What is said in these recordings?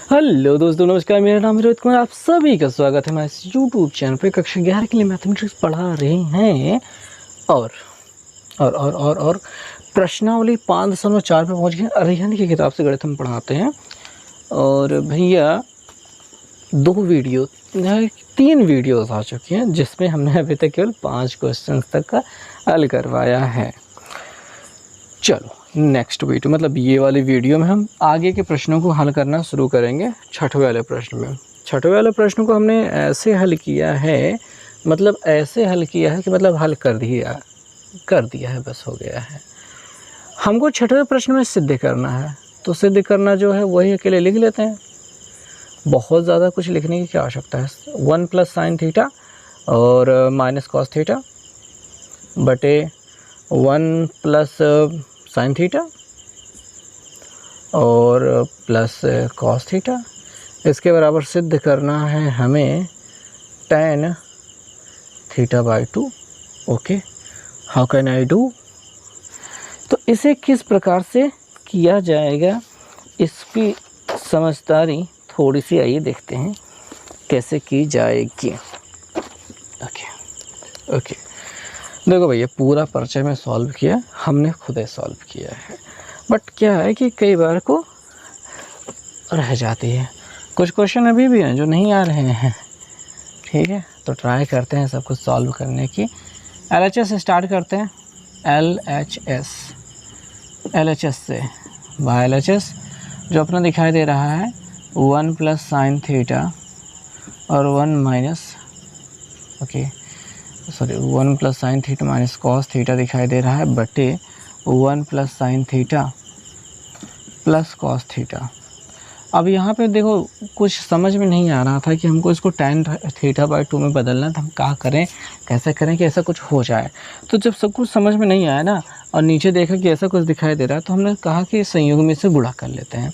Hello दोस्तों, नमस्कार। मेरा नाम है रोहित कुमार। आप सभी का स्वागत है हमारे इस यूट्यूब चैनल पे। कक्षा 11 के लिए मैथमेटिक्स पढ़ा रहे हैं और प्रश्नावली 5.4 पे पहुंच गए। अरिहंत की किताब से गणित हम पढ़ाते हैं। और भैया 3 वीडियोस आ चुकी हैं जिसमें हमने अभी तक केवल 5 क्वेश्चन तक का हल करवाया है। चलो नेक्स्ट वीडियो मतलब ये वाली वीडियो में हम आगे के प्रश्नों को हल करना शुरू करेंगे। छठवें वाले प्रश्न में, छठवें वाले प्रश्न को हमने ऐसे हल किया है, मतलब ऐसे हल किया है कि मतलब हल कर दिया है, बस हो गया है। हमको छठवें प्रश्न में सिद्ध करना है, तो सिद्ध करना जो है वही अकेले लिख लेते हैं। बहुत ज़्यादा कुछ लिखने की क्या आवश्यकता है। 1 + sin थीटा और -cos थीटा बटे 1 + sin थीटा और प्लस cos थीटा, इसके बराबर सिद्ध करना है हमें tan θ/2। Okay, how can I do. तो इसे किस प्रकार से किया जाएगा, इसकी समझदारी थोड़ी सी आइए देखते हैं कैसे की जाएगी। ओके देखो भैया, पूरा परिचय में सॉल्व किया, हमने खुद ही सॉल्व किया है। बट क्या है कि कई बार को रह जाती है, कुछ क्वेश्चन अभी भी हैं जो नहीं आ रहे हैं। ठीक है, तो ट्राई करते हैं सब कुछ सॉल्व करने की। LHS स्टार्ट करते हैं। LHS से बाय LHS जो अपना दिखाई दे रहा है 1 + sin थीटा और 1 + sin theta minus cos theta दिखाई दे रहा है बटे 1 + sin theta plus cos theta. अब यहाँ पे देखो कुछ समझ में नहीं आ रहा था कि हमको इसको tan θ/2 में बदलना था। हम क्या करें, कैसे करें कि ऐसा कुछ हो जाए। तो जब सब कुछ समझ में नहीं आया ना और नीचे देखा कि ऐसा कुछ दिखाई दे रहा है, तो हमने कहा कि संयुग्मी से गुणा कर लेते हैं।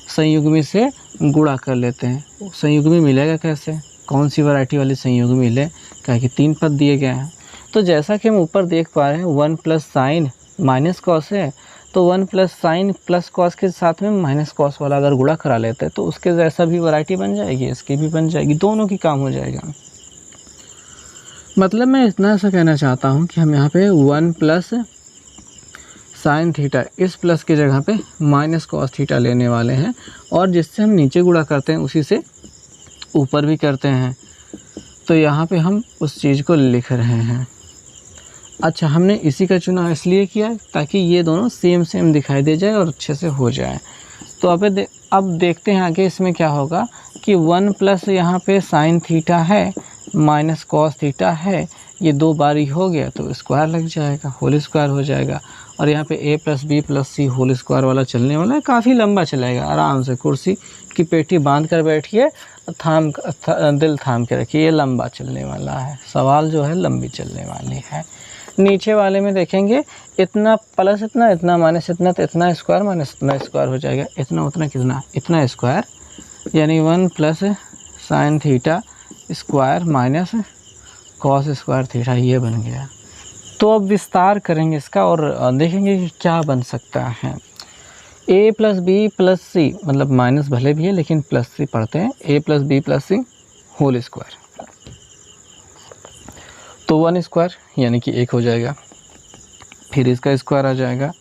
संयुग्मी से गुणा कर लेते हैं। संयुग्मी मिलेगा कैसे, कौन सी वैरायटी वाली संयुग्मी मिले, क्या कि 3 पद दिए गए हैं। तो जैसा कि हम ऊपर देख पा रहे हैं 1 + sin -cos है, तो 1 + sin + cos के साथ में -cos वाला अगर गुणा करा लेते हैं तो उसके जैसा भी वैरायटी बन जाएगी, इसकी भी बन जाएगी, दोनों की काम हो जाएगा। मतलब मैं इतना सा कहना चाहता हूँ कि हम यहाँ पे 1 + sin थीटा, इस प्लस की जगह पे -cos थीटा लेने वाले हैं और जिससे हम नीचे गुणा करते हैं उसी से ऊपर भी करते हैं। तो यहाँ पे हम उस चीज़ को लिख रहे हैं। अच्छा, हमने इसी का चुनाव इसलिए किया ताकि ये दोनों सेम दिखाई दे जाए और अच्छे से हो जाए। तो अब देखते हैं आगे इसमें क्या होगा कि 1 + यहाँ पे sin थीटा है -cos थीटा है, ये 2 बारी हो गया तो स्क्वायर लग जाएगा, होल स्क्वायर हो जाएगा। और यहाँ पे a + b + c whole square वाला चलने वाला है, काफ़ी लंबा चलेगा। आराम से कुर्सी की पेटी बांध कर बैठिए, दिल थाम के रखिए, ये लंबा चलने वाला है। सवाल जो है लंबी चलने वाली है। नीचे वाले में देखेंगे इतना प्लस इतना माइनस इतना, तो इतना स्क्वायर माइनस इतना स्क्वायर हो जाएगा, इतना उतना कितना इतना स्क्वायर, यानी 1 + sin theta square minus cos square theta, ये बन गया। तो अब विस्तार करेंगे इसका और देखेंगे कि क्या बन सकता है। a + b + c, मतलब माइनस भले भी है लेकिन प्लस c पढ़ते हैं, a + b + c whole square, तो 1 स्क्वायर यानी कि 1 हो जाएगा। फिर इसका स्क्वायर आ जाएगा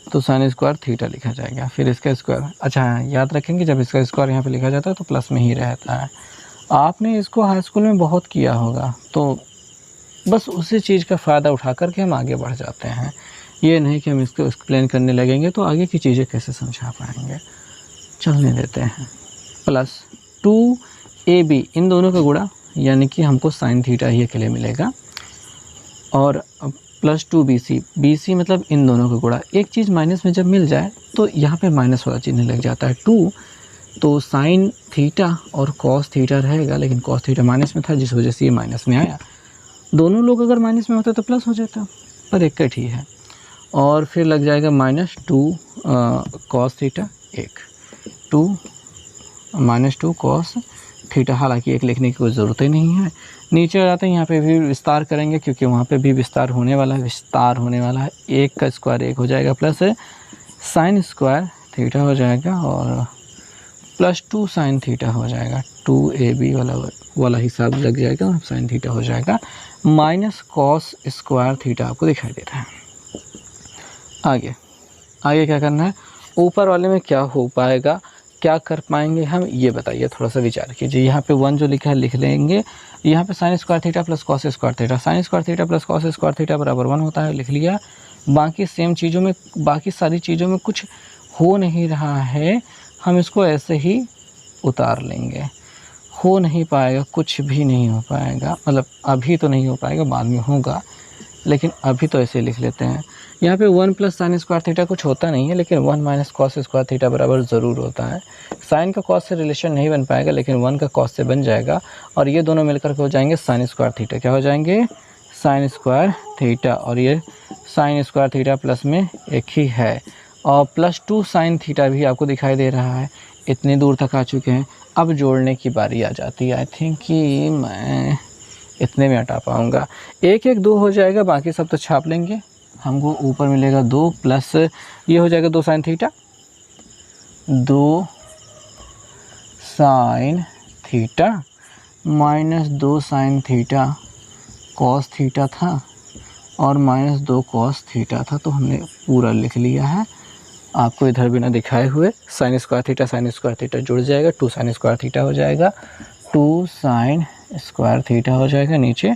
तो sin स्क्वायर थीटा लिखा जाएगा। फिर इसका स्क्वायर, अच्छा याद रखेंगे जब इसका स्क्वायर यहाँ पे लिखा जाता है तो प्लस में ही रहता है। आपने इसको हाई स्कूल में बहुत किया होगा, तो बस उसी चीज़ का फ़ायदा उठा करके हम आगे बढ़ जाते हैं। ये नहीं कि हम इसको एक्सप्लेन करने लगेंगे तो आगे की चीज़ें कैसे समझा पाएंगे। चलने देते हैं। प्लस 2ab, इन दोनों का गुणा यानी कि हमको sin थीटा ही अकेले मिलेगा, और प्लस 2bc मतलब इन दोनों का गुणा। एक चीज़ माइनस में जब मिल जाए तो यहाँ पे माइनस वाला चिन्ह लग जाता है। 2 तो sin थीटा और cos थीटा रहेगा, लेकिन cos थीटा माइनस में था जिस वजह से ये माइनस में आया। दोनों लोग अगर माइनस में होते तो प्लस हो जाता, पर एक कट ही है। और फिर लग जाएगा -2 cos थीटा, 2 -2 cos थीटा, हालांकि एक लिखने की कोई ज़रूरत ही नहीं है। नीचे आ जाते हैं, यहाँ पे भी विस्तार करेंगे क्योंकि वहाँ पे भी विस्तार होने वाला है। 1 का स्क्वायर 1 हो जाएगा, प्लस sin स्क्वायर थीटा हो जाएगा और प्लस 2 साइन थीटा हो जाएगा, 2ab वाला हिसाब लग जाएगा और साइन थीटा हो जाएगा, माइनस कॉस स्क्वायर थीटा आपको दिखाई दे रहा है। आगे क्या करना है, ऊपर वाले में क्या हो पाएगा, क्या कर पाएंगे हम, ये बताइए, थोड़ा सा विचार कीजिए। यहाँ पे 1 जो लिखा है लिख लेंगे, यहाँ पे sine square theta plus cos square theta, sine square theta plus cos square theta बराबर 1 होता है, लिख लिया। बाकी सेम चीज़ों में, बाकी सारी चीज़ों में कुछ हो नहीं रहा है, हम इसको ऐसे ही उतार लेंगे। हो नहीं पाएगा, कुछ भी नहीं हो पाएगा, मतलब अभी तो नहीं हो पाएगा, बाद में होगा, लेकिन अभी तो ऐसे लिख लेते हैं। यहाँ पे 1 प्लस साइन स्क्वायर थीटा कुछ होता नहीं है, लेकिन 1 माइनस कॉस स्क्वायर थीटा बराबर ज़रूर होता है। साइन का कॉस से रिलेशन नहीं बन पाएगा, लेकिन 1 का कॉस से बन जाएगा, और ये दोनों मिलकर के हो जाएंगे साइन स्क्वायर थीटा। क्या हो जाएंगे, साइन स्क्वायर थीटा, और ये साइन स्क्वायर थीटा प्लस में एक ही है, और प्लस 2 साइन थीटा भी आपको दिखाई दे रहा है। इतनी दूर तक आ चुके हैं, अब जोड़ने की बारी आ जाती है। आई थिंक कि मैं इतने में हटा पाऊँगा, 1 1 2 हो जाएगा, बाकी सब तो छाप लेंगे। हमको ऊपर मिलेगा 2 प्लस ये हो जाएगा 2 sine theta, 2 sine theta minus 2 sine theta cos theta था, और माइनस 2 कॉस थीटा था, तो हमने पूरा लिख लिया है। आपको इधर बिना दिखाए हुए साइन स्क्वायर थीटा जुड़ जाएगा, 2 साइन स्क्वायर थीटा हो जाएगा, 2 साइन स्क्वायर थीटा हो जाएगा, नीचे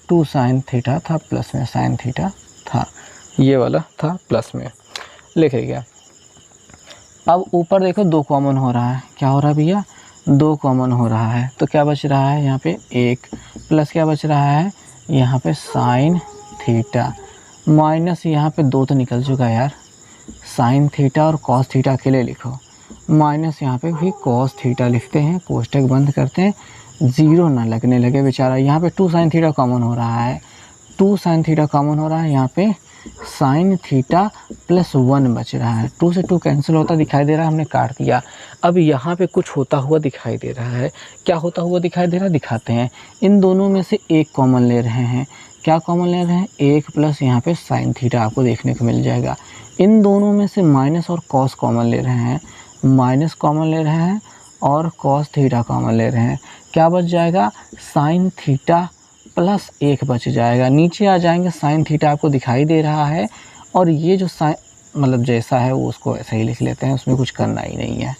2 साइन थीटा था, प्लस में साइन थीटा था, ये वाला था प्लस में, लिख गया। अब ऊपर देखो 2 कॉमन हो रहा है, क्या हो रहा है भैया, 2 कॉमन हो रहा है, तो क्या बच रहा है यहाँ पे 1, प्लस क्या बच रहा है यहाँ पे साइन थीटा, माइनस यहाँ पे 2 तो निकल चुका है यार, साइन थीटा और कॉस थीटा अकेले लिखो, माइनस यहाँ पे भी कॉस थीटा लिखते हैं, कोष्टक बंद करते हैं, 0 ना लगने लगे बेचारा। यहाँ पे 2 साइन थीटा कॉमन हो रहा है, 2 साइन थीटा कॉमन हो रहा है, यहाँ पे साइन थीटा प्लस 1 बच रहा है, 2 से 2 कैंसिल होता दिखाई दे रहा है, हमने काट दिया। अब यहाँ पे कुछ होता हुआ दिखाई दे रहा है, क्या होता हुआ दिखाई दे रहा है दिखाते हैं। इन दोनों में से एक कॉमन ले रहे हैं, क्या कॉमन ले रहे हैं, 1 प्लस यहाँ पे साइन थीटा आपको देखने को मिल जाएगा। इन दोनों में से माइनस और कॉस कॉमन ले रहे हैं, माइनस कॉमन ले रहे हैं और कॉस थीटा कॉमन ले रहे हैं, क्या बच जाएगा, साइन थीटा प्लस 1 बच जाएगा। नीचे आ जाएंगे, साइन थीटा आपको दिखाई दे रहा है, और ये जो साइन मतलब जैसा है वो उसको ऐसे ही लिख लेते हैं, उसमें कुछ करना ही नहीं है,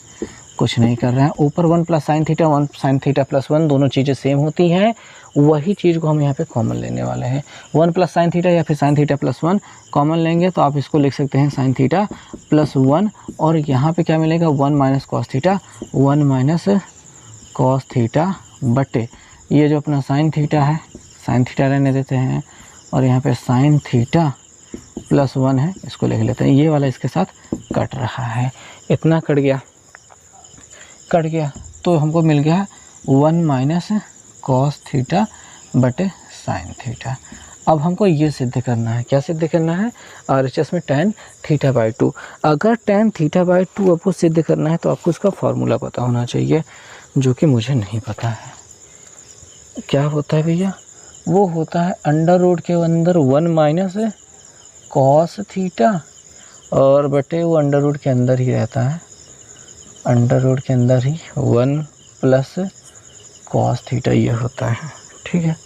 कुछ नहीं कर रहे हैं। ऊपर 1 plus sine theta, 1 sine theta plus 1, दोनों चीज़ें सेम होती हैं, वही चीज़ को हम यहाँ पे कॉमन लेने वाले हैं। 1 प्लस साइन थीटा या फिर साइन थीटा प्लस 1 कॉमन लेंगे तो आप इसको लिख सकते हैं साइन थीटा प्लस 1, और यहाँ पे क्या मिलेगा, 1 minus cos theta, 1 minus cos theta बटे ये जो अपना साइन थीटा है, साइन थीटा रहने देते हैं, और यहाँ पे साइन थीटा प्लस 1 है, इसको लिख लेते हैं। ये वाला इसके साथ कट रहा है, इतना कट गया, तो हमको मिल गया 1 माइनस कॉस थीटा बटे साइन थीटा। अब हमको ये सिद्ध करना है, क्या सिद्ध करना है, RHS में tan थीटा बाई 2। अगर tan थीटा बाई 2 आपको सिद्ध करना है तो आपको उसका फॉर्मूला पता होना चाहिए, जो कि मुझे नहीं पता है। क्या होता है भैया, वो होता है अंडर रूट के अंदर 1 माइनस कॉस थीटा, और बटे वो अंडर रूट के अंदर ही रहता है, अंडर रूट के अंदर ही 1 प्लस कॉस थीटा ये होता है। ठीक है,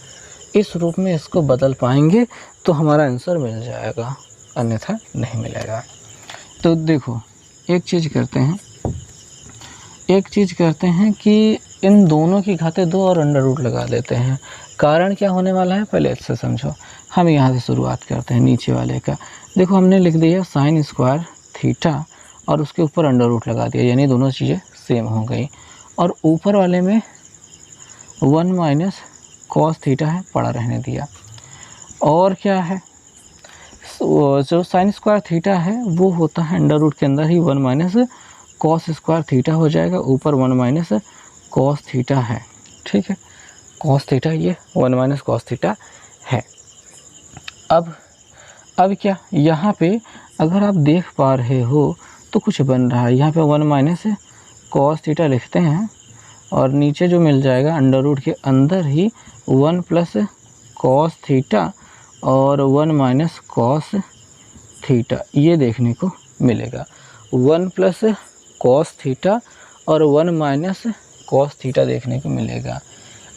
इस रूप में इसको बदल पाएंगे तो हमारा आंसर मिल जाएगा, अन्यथा नहीं मिलेगा। तो देखो एक चीज़ करते हैं कि इन दोनों की घातें 2 और अंडर रूट लगा देते हैं। कारण क्या होने वाला है पहले इससे समझो। हम यहाँ से शुरुआत करते हैं नीचे वाले का। देखो हमने लिख दिया साइन स्क्वायर थीटा और उसके ऊपर अंडर रूट लगा दिया, यानी दोनों चीज़ें सेम हो गई। और ऊपर वाले में 1 माइनस कॉस थीटा है, पड़ा रहने दिया। और क्या है, जो साइन स्क्वायर थीटा है वो होता है अंडर रूट के अंदर ही 1 माइनस कॉस स्क्वायर थीटा हो जाएगा, ऊपर 1 माइनस कॉस थीटा है। ठीक है, कॉस थीटा ये 1 माइनस कॉस थीटा है। अब क्या यहाँ पे अगर आप देख पा रहे हो तो कुछ बन रहा है। यहाँ पे 1 माइनस कॉस थीटा लिखते हैं और नीचे जो मिल जाएगा अंडर रूट के अंदर ही 1 प्लस कॉस थीटा और 1 माइनस कॉस थीटा, ये देखने को मिलेगा। 1 प्लस कॉस थीटा और 1 माइनस कॉस थीटा देखने को मिलेगा।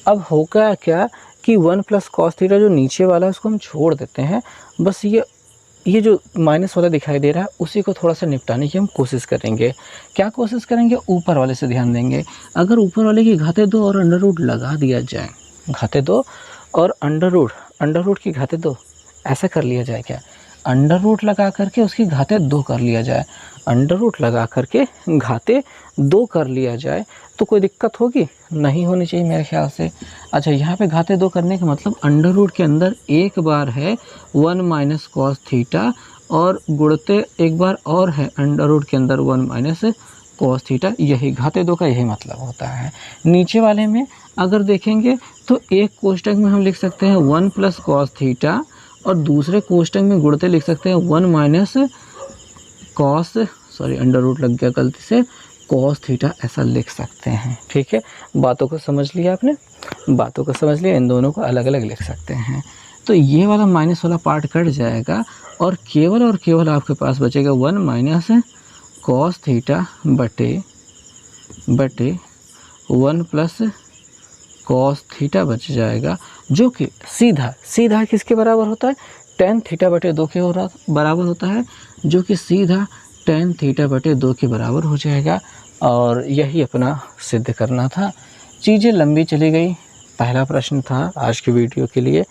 अब होगा क्या कि 1 प्लस कॉस थीटा जो नीचे वाला है उसको हम छोड़ देते हैं, बस ये जो माइनस वाला दिखाई दे रहा है उसी को थोड़ा सा निपटाने की हम कोशिश करेंगे। क्या कोशिश करेंगे? ऊपर वाले से ध्यान देंगे। अगर ऊपर वाले की घाते 2 और अंडर रूट लगा दिया जाए, घाते 2 और अंडर रूट की घाते 2 ऐसा कर लिया जाए क्या? अंडर रूट लगा करके उसकी घाते 2 कर लिया जाए, अंडर रूट लगा करके घाते 2 कर लिया जाए तो कोई दिक्कत होगी? नहीं होनी चाहिए मेरे ख्याल से। अच्छा, यहाँ पे घाते 2 करने का मतलब अंडर रूट के अंदर एक बार है 1 माइनस कॉस थीटा और गुणते एक बार और है अंडर रूट के अंदर 1 माइनस कॉस थीटा। यही घाते 2 का यही मतलब होता है। नीचे वाले में अगर देखेंगे तो एक कोष्टक में हम लिख सकते हैं 1 प्लस कॉस थीटा और दूसरे कोष्टक में गुणते लिख सकते हैं 1 minus cos, sorry under root लग गया गलती से, कॉस थीटा ऐसा लिख सकते हैं। ठीक है, बातों को समझ लिया आपने, बातों को समझ लिया। इन दोनों को अलग अलग लिख सकते हैं। तो ये वाला माइनस वाला पार्ट कट जाएगा और केवल आपके पास बचेगा 1 माइनस कॉस थीटा बटे 1 प्लस कॉस थीटा बच जाएगा, जो कि सीधा किसके बराबर होता है? टेन थीटा बटे 2 के बराबर होता है, जो कि सीधा टेन थीटा बटे 2 के बराबर हो जाएगा। और यही अपना सिद्ध करना था। चीज़ें लंबी चली गई, पहला प्रश्न था आज की वीडियो के लिए,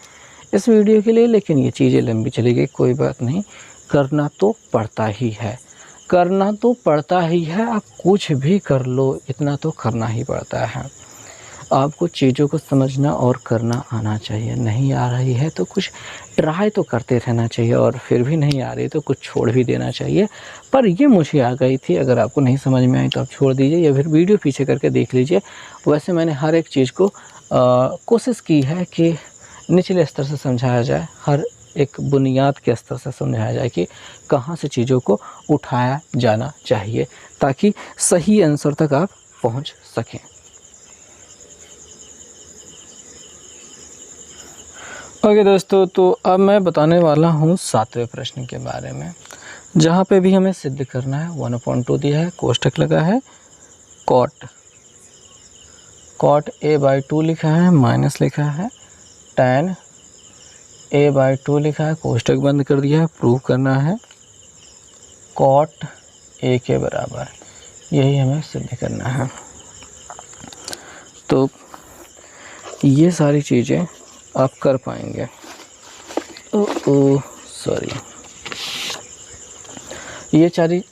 इस वीडियो के लिए, लेकिन ये चीज़ें लंबी चली गई, कोई बात नहीं, करना तो पड़ता ही है, करना तो पड़ता ही है। आप कुछ भी कर लो, इतना तो करना ही पड़ता है। आपको चीज़ों को समझना और करना आना चाहिए। नहीं आ रही है तो कुछ ट्राई तो करते रहना चाहिए, और फिर भी नहीं आ रही तो कुछ छोड़ भी देना चाहिए। पर ये मुझे आ गई थी, अगर आपको नहीं समझ में आई तो आप छोड़ दीजिए या फिर वीडियो पीछे करके देख लीजिए। वैसे मैंने हर एक चीज़ को कोशिश की है कि निचले स्तर से समझाया जाए, हर एक बुनियाद के स्तर से समझाया जाए कि कहाँ से चीज़ों को उठाया जाना चाहिए, ताकि सही आंसर तक आप पहुँच सकें। ओके दोस्तों, तो अब मैं बताने वाला हूँ 7वें प्रश्न के बारे में, जहाँ पे भी हमें सिद्ध करना है। 1/2 दिया है, कोष्टक लगा है, कॉट a/2 लिखा है, माइनस लिखा है, tan a/2 लिखा है, कोष्टक बंद कर दिया है, प्रूव करना है कॉट a के बराबर, यही हमें सिद्ध करना है। तो ये सारी चीज़ें आप कर पाएंगे। सॉरी, ये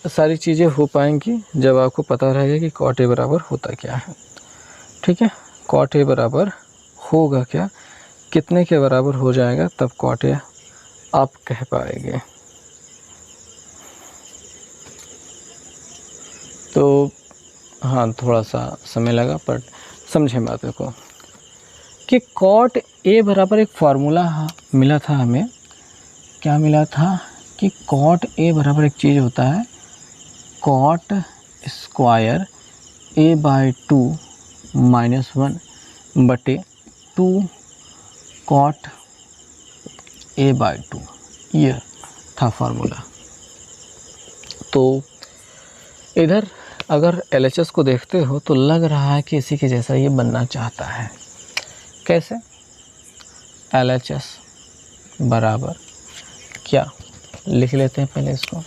सारी चीज़ें हो पाएंगी जब आपको पता रहेगा कि कॉट ए बराबर होता क्या है। ठीक है, कॉट ए बराबर होगा क्या, कितने के बराबर हो जाएगा, तब कॉट ए आप कह पाएंगे। तो हाँ, थोड़ा सा समय लगा, पर समझें बातों को कि कॉट ए बराबर एक फार्मूला मिला था हमें। क्या मिला था कि कॉट ए बराबर एक चीज़ होता है, कॉट स्क्वायर a/2 -1 बटे 2 कॉट a/2, ये था फार्मूला। तो इधर अगर LHS को देखते हो तो लग रहा है कि इसी के जैसा ये बनना चाहता है। कैसे? LHS बराबर क्या लिख लेते हैं पहले इसको,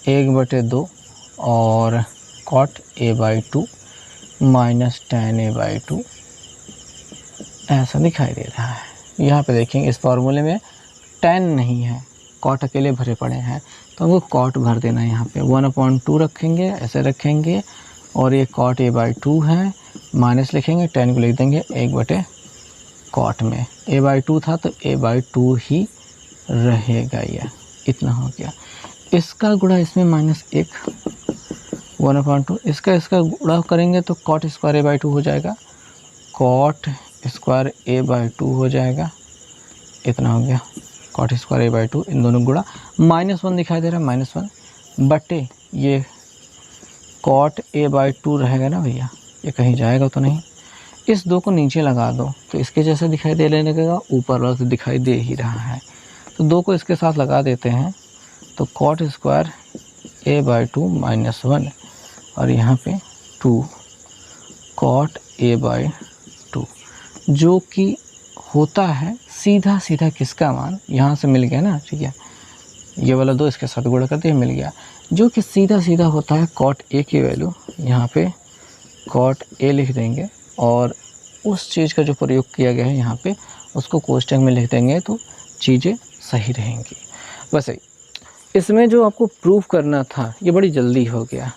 1/2 और cot a/2 minus tan a/2 ऐसा दिखाई दे रहा है। यहाँ पे देखेंगे इस फार्मूले में tan नहीं है, कॉट अकेले भरे पड़े हैं, तो हमको कॉट भर देना है। यहाँ पे 1/2 रखेंगे, ऐसे रखेंगे, और ये कॉट a/2 है, माइनस लिखेंगे, tan को लिख देंगे 1/कॉट में, a/2 था तो a/2 ही रहेगा। यह इतना हो गया। इसका गुणा इसमें -1, 1/2, इसका गुणा करेंगे तो कॉट स्क्वायर a/2 हो जाएगा, कॉट स्क्वायर a/2 हो जाएगा, इतना हो गया, कॉट स्क्वायर a/2, इन दोनों गुणा -1 दिखाई दे रहा है, -1 बटे ये कॉट a/2 रहेगा ना भैया, ये कहीं जाएगा तो नहीं। इस 2 को नीचे लगा दो तो इसके जैसा दिखाई दे लगेगा, ऊपर वाला तो दिखाई दे ही रहा है, तो 2 को इसके साथ लगा देते हैं, तो कॉट स्क्वायर a/2 -1 और यहाँ पे 2 कॉट ए बाई 2, जो कि होता है सीधा सीधा किसका मान, यहाँ से मिल गया ना, ठीक है, ये वाला 2 इसके साथ गुणा करते मिल गया, जो कि सीधा सीधा होता है कॉट ए की वैल्यू, यहाँ पे कॉट ए लिख देंगे और उस चीज़ का जो प्रयोग किया गया है यहाँ पे उसको कोष्टक में लिख देंगे तो चीज़ें सही रहेंगी। वैसे इसमें जो आपको प्रूफ करना था ये बड़ी जल्दी हो गया,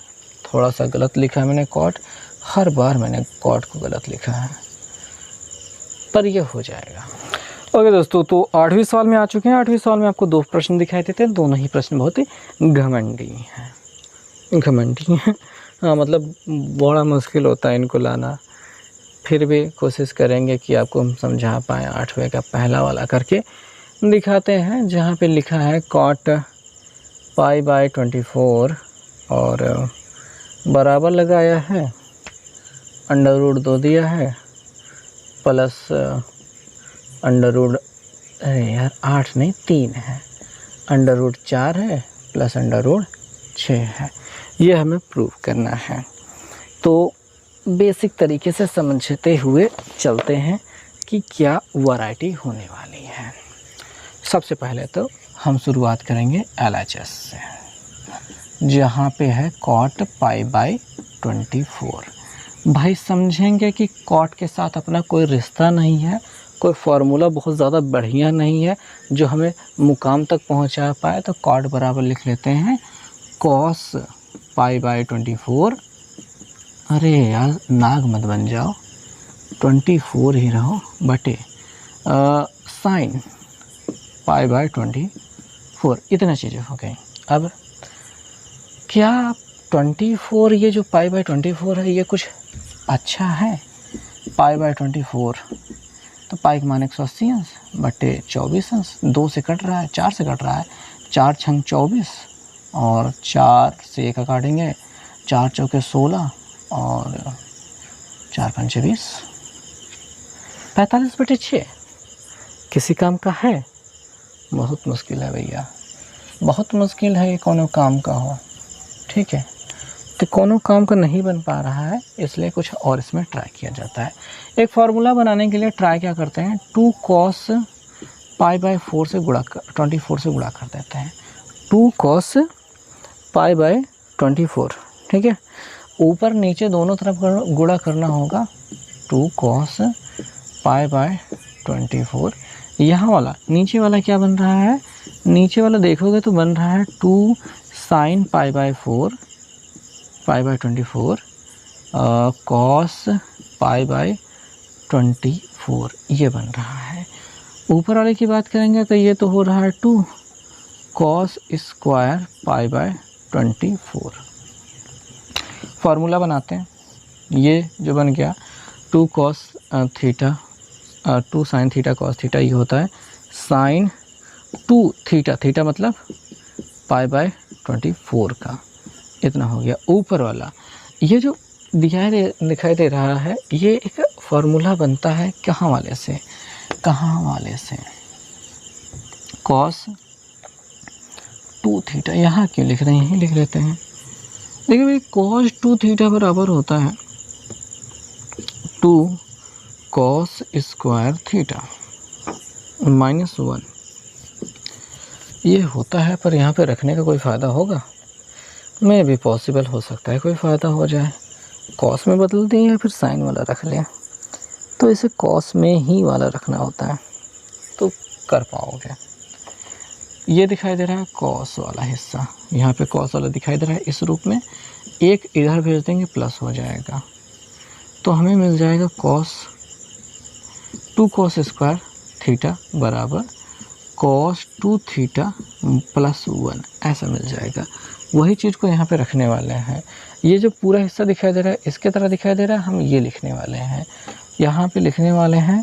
थोड़ा सा गलत लिखा मैंने कॉट, हर बार मैंने कॉट को गलत लिखा है, पर यह हो जाएगा। ओके दोस्तों, तो 8वीं सवाल में आ चुके हैं। 8वीं सवाल में आपको 2 प्रश्न दिखाई देते हैं, दोनों ही प्रश्न बहुत ही घमंडी हैं, घमंडी हैं। हाँ, मतलब बड़ा मुश्किल होता है इनको लाना, फिर भी कोशिश करेंगे कि आपको हम समझा पाएँ। 8वें का पहला वाला करके दिखाते हैं, जहाँ पे लिखा है कॉट पाई बाई 24 और बराबर लगाया है, अंडर रूट 2 दिया है, प्लस अंडर रूट, अरे यार 8 नहीं 3 है, अंडर रूट 4 है, प्लस अंडर रूट 6 है। ये हमें प्रूव करना है। तो बेसिक तरीके से समझते हुए चलते हैं कि क्या वैरायटी होने वाली है। सबसे पहले तो हम शुरुआत करेंगे LHS से, जहाँ पे है कॉट पाई बाई 24। भाई समझेंगे कि कॉट के साथ अपना कोई रिश्ता नहीं है, कोई फार्मूला बहुत ज़्यादा बढ़िया नहीं है जो हमें मुकाम तक पहुँचा पाए, तो कॉट बराबर लिख लेते हैं कॉस पाई बाई 24। अरे यार नाग मत बन जाओ, 24 ही रहो, बटे साइन पाई बाई 24। इतना चीज़ें हो गई। अब क्या 24, ये जो पाई बाई 24 है ये कुछ अच्छा है? पाई बाई 24 तो पाई के मान 180 अंश बटे 24 अंश, 2 से कट रहा है, 4 से कट रहा है, 4 छंग 24 और 4 से 1 काटेंगे, 4 चौके 16 और 4 पंचे 20, 45 बटे 6। किसी काम का है? बहुत मुश्किल है भैया, बहुत मुश्किल है ये कोनो काम का हो, ठीक है। तो कोनो काम का नहीं बन पा रहा है, इसलिए कुछ और इसमें ट्राई किया जाता है। एक फार्मूला बनाने के लिए ट्राई क्या करते हैं, 2 cos पाई बाई 4 से गुणा कर 24 से गुणा कर देते हैं, 2 cos पाई बाई 24, ठीक है। ऊपर नीचे दोनों तरफ गुणा करना होगा, 2 cos पाई बाई 24। यहाँ वाला नीचे वाला क्या बन रहा है, नीचे वाला देखोगे तो बन रहा है 2 sin pi by 4 pi by 24 cos pi by 24, ये बन रहा है। ऊपर वाले की बात करेंगे तो ये तो हो रहा है 2 cos square pi by 24। Formula बनाते हैं, ये जो बन गया 2 cos theta 2 sin theta cos theta, ये होता है sin 2 थीटा, थीटा मतलब पाई बाई 24 का, इतना हो गया। ऊपर वाला ये जो दिखाई दे रहा है, ये एक फार्मूला बनता है कहाँ वाले से, कहाँ वाले से, cos 2 थीटा। यहाँ क्यों लिख रहे हैं, लिख लेते हैं। देखिए भाई cos 2 थीटा बराबर होता है 2 cos स्क्वायर थीटा -1, ये होता है। पर यहाँ पे रखने का कोई फ़ायदा होगा? में भी पॉसिबल हो सकता है कोई फ़ायदा हो जाए, कॉस में बदल दें या फिर साइन वाला रख लें, तो इसे कॉस में ही वाला रखना होता है, तो कर पाओगे। ये दिखाई दे रहा है कॉस वाला हिस्सा, यहाँ पे कॉस वाला दिखाई दे रहा है इस रूप में, एक इधर भेज देंगे प्लस हो जाएगा, तो हमें मिल जाएगा cos 2 cos स्क्वायर थीटा बराबर cos 2 थीटा +1, ऐसा मिल जाएगा। वही चीज़ को यहाँ पे रखने वाले हैं। ये जो पूरा हिस्सा दिखाई दे रहा है इसके तरह दिखाई दे रहा है, हम ये लिखने वाले हैं, यहाँ पे लिखने वाले हैं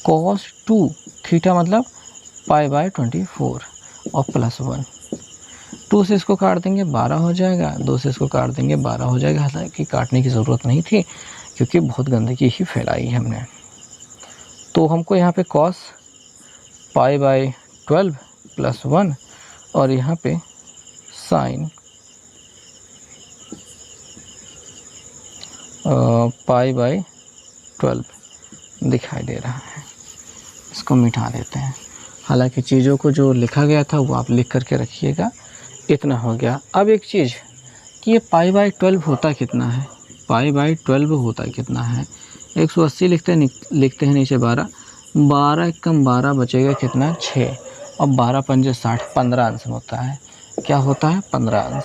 cos 2 थीटा मतलब पाई बाई 24 और +1। 2 से इसको काट देंगे 12 हो जाएगा, 2 से इसको काट देंगे 12 हो जाएगा। हालांकि काटने की ज़रूरत नहीं थी क्योंकि बहुत गंदगी ही फैलाई है हमने। तो हमको यहाँ पे cos पाई बाई 12 +1 और यहाँ पे साइन π/12 दिखाई दे रहा है। इसको मिटा देते हैं। हालांकि चीज़ों को जो लिखा गया था वो आप लिख करके रखिएगा। इतना हो गया। अब एक चीज़ कि ये π/12 होता कितना है, π/12 होता कितना है। 180 लिखते हैं नीचे 12, 12 कम 12 बचेगा कितना 6, और 12 पंजे 60, 15 अंश होता है। क्या होता है 15 अंश।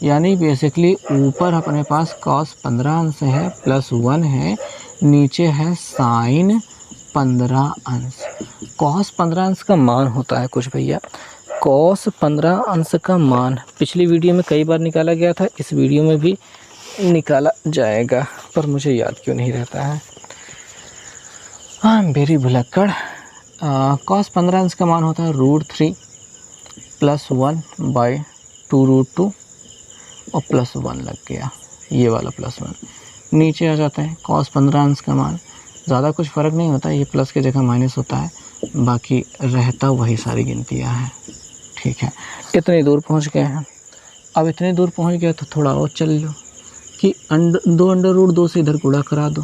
यानी बेसिकली ऊपर अपने पास cos 15 अंश है प्लस 1 है, नीचे है साइन 15 अंश। cos 15 अंश का मान होता है कुछ भैया, cos 15 अंश का मान पिछली वीडियो में कई बार निकाला गया था, इस वीडियो में भी निकाला जाएगा, पर मुझे याद क्यों नहीं रहता है। हाँ मेरी भुलक्कड़। cos 15 अंश का मान होता है √3 + 1/2√2 और +1 लग गया, ये वाला +1 नीचे आ जाता है। cos 15 अंश का मान ज़्यादा कुछ फ़र्क नहीं होता, ये प्लस की जगह माइनस होता है, बाकी रहता वही सारी गिनतियाँ हैं। ठीक है, इतनी दूर पहुंच गए हैं। अब इतनी दूर पहुंच गए तो थोड़ा और चल लो कि 2 √2 से इधर गुणा करा दो,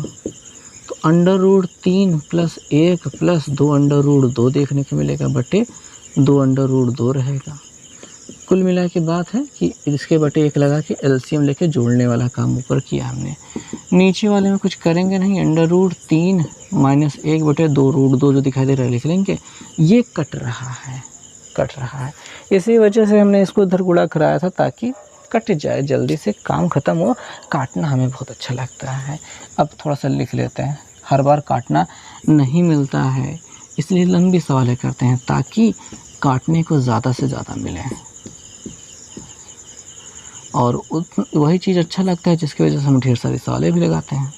तो √3 + 1 + 2 √2 देखने को मिलेगा, बटे 2 √2 रहेगा। कुल मिला के बात है कि इसके बटे 1 लगा के एलसीएम लेके जोड़ने वाला काम ऊपर किया हमने। नीचे वाले में कुछ करेंगे नहीं, √3 - 1 बटे 2 √2 जो दिखाई दे रहा है लिख लेंगे। ये कट रहा है। इसी वजह से हमने इसको इधर गुणा कराया था ताकि कट जाए, जल्दी से काम ख़त्म हो। काटना हमें बहुत अच्छा लगता है। अब थोड़ा सा लिख लेते हैं, हर बार काटना नहीं मिलता है, इसलिए लंबी सवालें करते हैं ताकि काटने को ज़्यादा से ज़्यादा मिले, और वही चीज़ अच्छा लगता है जिसकी वजह से हम ढेर सारी सवालें भी लगाते हैं।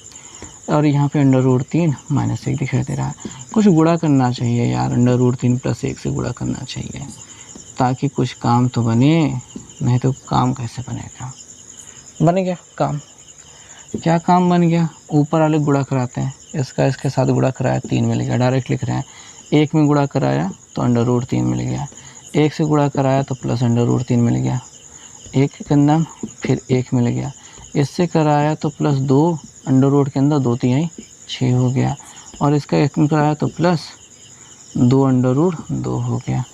और यहाँ पे √3 - 1 दिखाई दे रहा है। कुछ गुणा करना चाहिए यार, √3 + 1 से गुणा करना चाहिए ताकि कुछ काम तो बने, नहीं तो काम कैसे बनेगा। बन गया काम। क्या काम बन गया, ऊपर वाले गुणा कराते हैं, इसका इसके साथ गुणा कराया 3 मिल गया, डायरेक्ट लिख रहे हैं। 1 में गुणा कराया तो √3 मिल गया, 1 से गुणा कराया तो प्लस √3 मिल गया, 1 के अंदर फिर 1 मिल गया, इससे कराया तो प्लस 2 अंडर के अंदर 2 3 6 हो गया, और इसका 1 में कराया तो प्लस 2 √2 हो गया।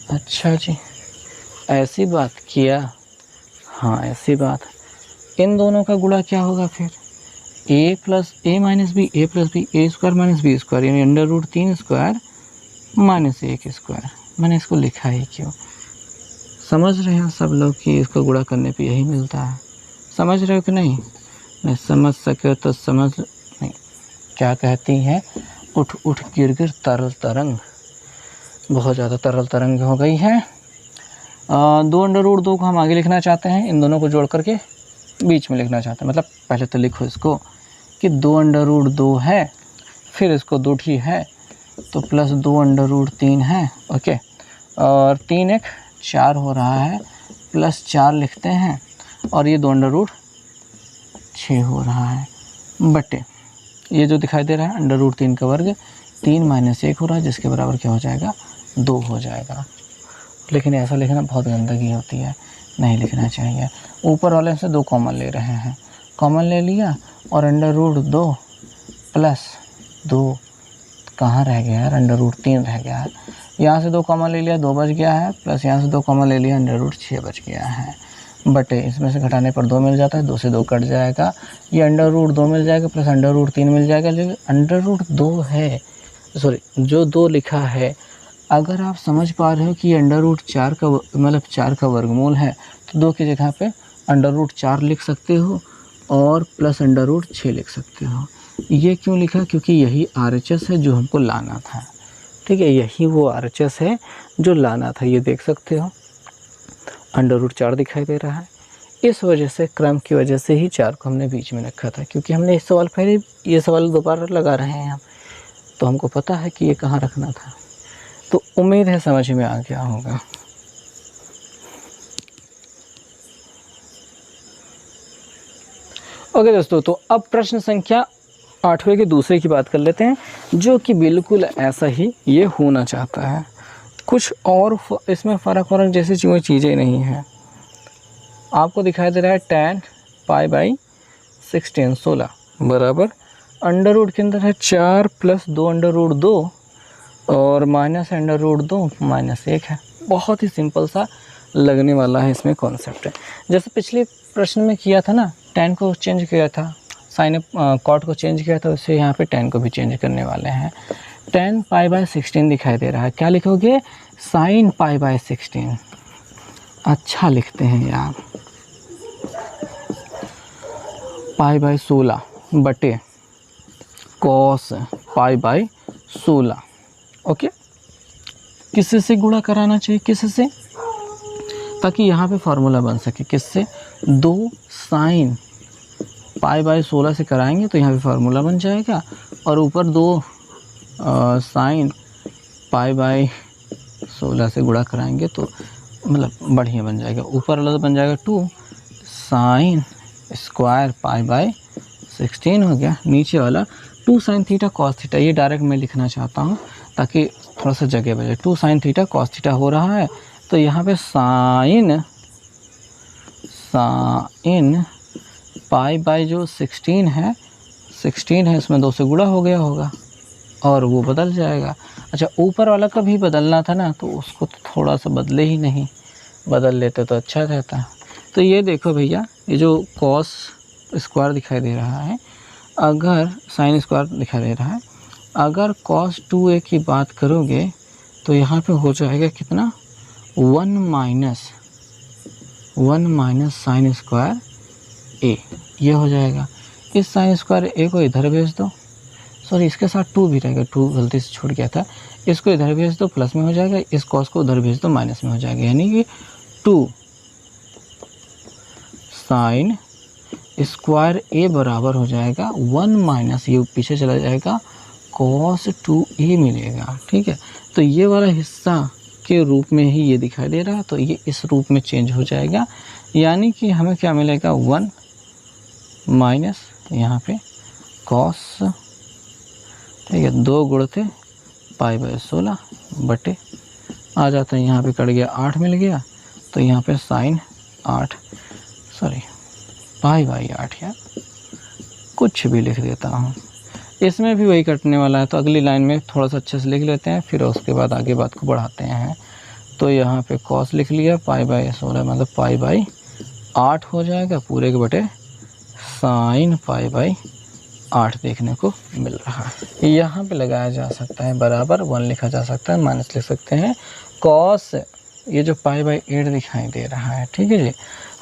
अच्छा जी, ऐसी बात किया। हाँ ऐसी बात। इन दोनों का गुणा क्या होगा फिर, a + a - b, a + b, a² - b², यानी √3² - 1²। मैंने इसको लिखा ही क्यों, समझ रहे हैं सब लोग कि इसको गुणा करने पे यही मिलता है। समझ रहे हो कि नहीं समझ सके तो समझ नहीं। क्या कहती हैं, उठ उठ गिर गिर तरल तरंग, बहुत ज़्यादा तरल तरंग हो गई है। 2 √2 को हम आगे लिखना चाहते हैं, इन दोनों को जोड़ करके बीच में लिखना चाहते हैं। मतलब पहले तो लिखो इसको कि 2 √2 है, फिर इसको 2 ही है तो प्लस 2 √3 है, ओके, और 3 1 4 हो रहा है, प्लस 4 लिखते हैं, और ये 2 √6 हो रहा है, बटे ये जो दिखाई दे रहा है √3 का वर्ग 3 - 1 हो रहा है, जिसके बराबर क्या हो जाएगा 2 हो जाएगा। लेकिन ऐसा लिखना बहुत गंदगी होती है, नहीं लिखना चाहिए। ऊपर वाले से 2 कॉमन ले रहे हैं, कॉमन ले लिया, और √2 + 2 कहाँ रह गया है, √3 रह गया है। यहाँ से 2 कॉमन ले लिया, 2 बच गया है, प्लस यहाँ से 2 कॉमन ले लिया, √6 बच गया है, बटे इसमें से घटाने पर 2 मिल जाता है, 2 से 2 कट जाएगा, ये √2 मिल जाएगा, प्लस √3 मिल जाएगा। लेकिन √2 है, सॉरी जो 2 लिखा है, अगर आप समझ पा रहे हो कि ये √4 का मतलब 4 का वर्गमूल है, तो 2 की जगह पे √4 लिख सकते हो और प्लस √6 लिख सकते हो। ये क्यों लिखा, क्योंकि यही RHS है जो हमको लाना था। ठीक है, यही वो RHS है जो लाना था। ये देख सकते हो √4 दिखाई दे रहा है, इस वजह से क्रम की वजह से ही 4 को हमने बीच में रखा था, क्योंकि हमने इस सवाल पहले ये सवाल दोबारा लगा रहे हैं हम, तो हमको पता है कि ये कहाँ रखना था। तो उम्मीद है समझ में आ गया होगा। ओके दोस्तों, तो अब प्रश्न संख्या 8वें के दूसरे की बात कर लेते हैं, जो कि बिल्कुल ऐसा ही ये होना चाहता है। कुछ और इसमें फ़र्क जैसी चीज़ें नहीं हैं। आपको दिखाई दे रहा है tan π/16 16, बराबर अंडर रूट के अंदर है 4 + 2 अंडर रूट 2 और माइनस अंडर रूट 2 -1 है। बहुत ही सिंपल सा लगने वाला है इसमें कॉन्सेप्ट है। जैसे पिछले प्रश्न में किया था ना, tan को चेंज किया था, साइन कॉट को चेंज किया था, उससे यहाँ पे tan को भी चेंज करने वाले हैं। tan π/16 दिखाई दे रहा है, क्या लिखोगे? sin π/16। अच्छा लिखते हैं यार, π/16 बटे cos π/16। ओके, किससे से गुणा कराना चाहिए? किससे? ताकि यहाँ पे फार्मूला बन सके। किससे? 2 sin π/16 से कराएंगे तो यहाँ पे फार्मूला बन जाएगा, और ऊपर 2 sin π/16 से गुणा कराएंगे तो मतलब बढ़िया बन जाएगा। ऊपर वाला बन जाएगा 2 sin स्क्वायर π/16 हो गया, नीचे वाला 2 sin थीटा cos थीटा। ये डायरेक्ट मैं लिखना चाहता हूँ ताकि थोड़ा सा जगह बचे। 2 sin थीटा cos थीटा हो रहा है, तो यहाँ पे sin π/16 है, 16 है, इसमें 2 से गुणा हो गया होगा और वो बदल जाएगा। अच्छा, ऊपर वाला का भी बदलना था ना, तो उसको तो थोड़ा सा बदले ही नहीं, बदल लेते तो अच्छा रहता। तो ये देखो भैया, ये जो cos स्क्वायर दिखाई दे रहा है, अगर sin स्क्वायर दिखाई दे रहा है, अगर cos 2a की बात करोगे तो यहाँ पे हो जाएगा कितना? 1 माइनस sin स्क्वायर a, ये हो जाएगा। इस sin स्क्वायर a को इधर भेज दो, सॉरी इसके साथ 2 भी रहेगा, 2 गलती से छूट गया था, इसको इधर भेज दो प्लस में हो जाएगा, इस cos को उधर भेज दो माइनस में हो जाएगा, यानी कि 2 sin स्क्वायर a बराबर हो जाएगा 1 माइनस, ये पीछे चला जाएगा, cos 2a मिलेगा। ठीक है, तो ये वाला हिस्सा के रूप में ही ये दिखाई दे रहा है, तो ये इस रूप में चेंज हो जाएगा, यानी कि हमें क्या मिलेगा? 1 माइनस यहाँ पे cos, ठीक है, 2 गुणते π/16 बटे आ जाता है, यहाँ पे कट गया 8 मिल गया, तो यहाँ पे sin 8, सॉरी π/8, यार कुछ भी लिख देता हूँ, इसमें भी वही कटने वाला है। तो अगली लाइन में थोड़ा सा अच्छे से लिख लेते हैं, फिर उसके बाद आगे बात को बढ़ाते हैं। तो यहाँ पे cos लिख लिया, π/16 मतलब π/8 हो जाएगा पूरे के बटे sin π/8 देखने को मिल रहा है। यहाँ पे लगाया जा सकता है बराबर 1 लिखा जा सकता है, माइनस लिख सकते हैं cos, ये जो π/8 दिखाई दे रहा है, ठीक है जी।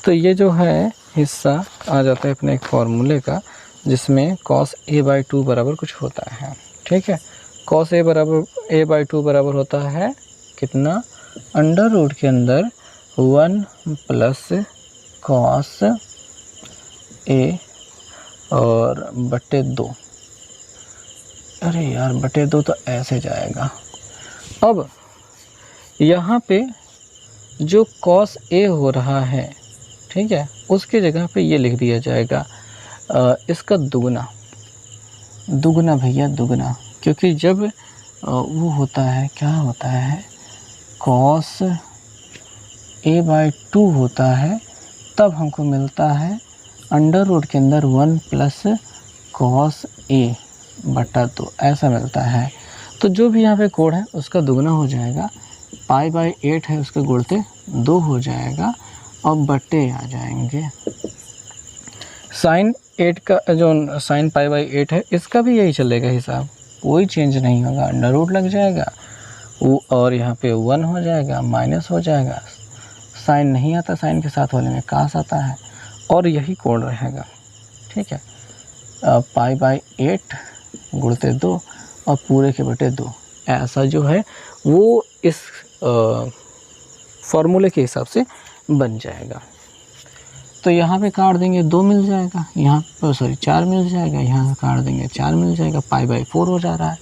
तो ये जो है हिस्सा आ जाता है अपने एक फॉर्मूले का, जिसमें cos a/2 बराबर कुछ होता है। ठीक है, cos a/2 बराबर होता है कितना? अंडर रूट के अंदर 1 प्लस cos a और बटे 2। अरे यार बटे 2 तो ऐसे जाएगा। अब यहाँ पे जो cos a हो रहा है, ठीक है, उसके जगह पे ये लिख दिया जाएगा इसका दुगना भैया, दुगना, क्योंकि जब वो होता है, क्या होता है, cos a/2 होता है, तब हमको मिलता है अंडर रूट के अंदर 1 प्लस cos a बटा 2, ऐसा मिलता है। तो जो भी यहाँ पे कोड है उसका दुगना हो जाएगा, π/8 है उसके गुणते 2 हो जाएगा, और बटे आ जाएंगे sin 8 का, जो sin π/8 है इसका भी यही चलेगा हिसाब, कोई चेंज नहीं होगा, अंडर रूट लग जाएगा और यहाँ पे 1 हो जाएगा, माइनस हो जाएगा, साइन नहीं आता, साइन के साथ वाले में कास आता है, और यही कोड रहेगा। ठीक है, π/8 गुणते 2 और पूरे के बटे 2, ऐसा जो है वो इस फॉर्मूले के हिसाब से बन जाएगा। तो यहाँ पे काट देंगे 2 मिल जाएगा, यहाँ पर सॉरी 4 मिल जाएगा, यहाँ काट देंगे 4 मिल जाएगा, π/4 हो जा रहा है।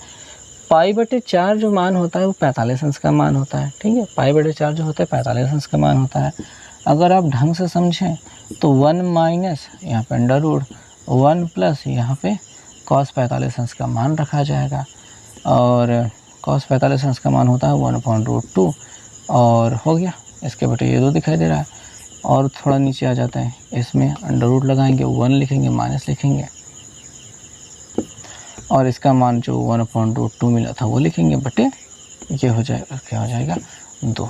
π/4 जो मान होता है वो 45 अंश का मान होता है। ठीक है, π/4 जो होता है 45 अंश का मान होता है। अगर आप ढंग से समझें तो 1 माइनस यहाँ पे अंडर रूट 1 प्लस यहाँ पे cos 45 अंश का मान रखा जाएगा, और cos 45 अंश का मान होता है 1/√2, और हो गया, इसके बटे ये 2 दिखाई दे रहा है, और थोड़ा नीचे आ जाता है, इसमें अंडर रूट लगाएंगे, 1 लिखेंगे, माइनस लिखेंगे, और इसका मान जो 1/√2 मिला था वो लिखेंगे बटे ये हो जाएगा, क्या हो जाएगा 2।